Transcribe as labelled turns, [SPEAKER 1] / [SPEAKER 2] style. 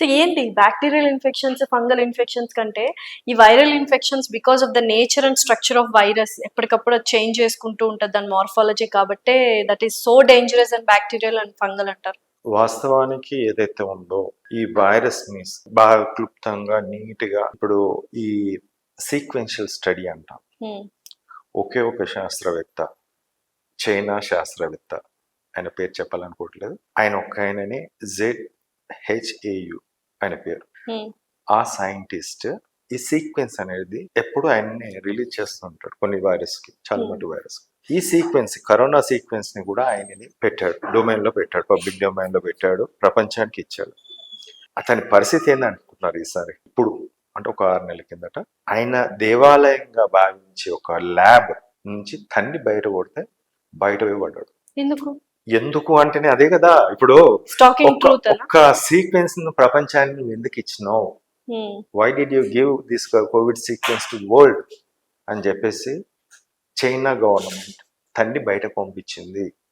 [SPEAKER 1] So ఏంటి bacterial infections, fungal infections కంటే ఈ viral infections because of the nature and structure of virus ఎప్పటికప్పుడు అది చేంజ్ చేసుకుంటూ ఉంటుంది దాని మార్ఫాలజీ కాబట్టే that is so dangerous and bacterial and fungal అంటారు.
[SPEAKER 2] వాస్తవానికి ఏదైతే ఉందో ఈ వైరస్ ని బాగా క్లుప్తంగా నీట్ గా ఇప్పుడు ఈ సీక్వెన్షియల్ స్టడీ అంటాం. ఒకే ఒక శాస్త్రవేత్త, చైనా శాస్త్రవేత్త, ఆయన పేరు చెప్పాలనుకోవట్లేదు, ఆయన ఒక్క ఆయనని ZHAU ఆయన పేరు. ఆ సైంటిస్ట్ ఈ సీక్వెన్స్ అనేది ఎప్పుడు ఆయన్ని రిలీజ్ చేస్తుంటాడు కొన్ని వైరస్ కి, చాలా మటు వైరస్. ఈ సీక్వెన్స్ కరోనా సీక్వెన్స్ ని కూడా ఆయనని పెట్టాడు, డొమైన్ లో పెట్టాడు, పబ్లిక్ డొమైన్ లో పెట్టాడు, ప్రపంచానికి ఇచ్చాడు. అతని పరిస్థితి ఏందనుకుంటున్నారు ఈసారి? ఇప్పుడు అంటే ఒక 6 నెలల కిందట ఆయన దేవాలయంగా భావించి ఒక ల్యాబ్ నుంచి తన్ని బయట కొడితే బయట పడ్డాడు. ఎందుకు అంటేనే అదే కదా, ఇప్పుడు ఒక్క సీక్వెన్స్ ప్రపంచానికి నువ్వు ఎందుకు ఇచ్చినావు, why did you give this COVID sequence to world అని చెప్పేసి చైనా గవర్నమెంట్ తన్ని బయట పంపించింది.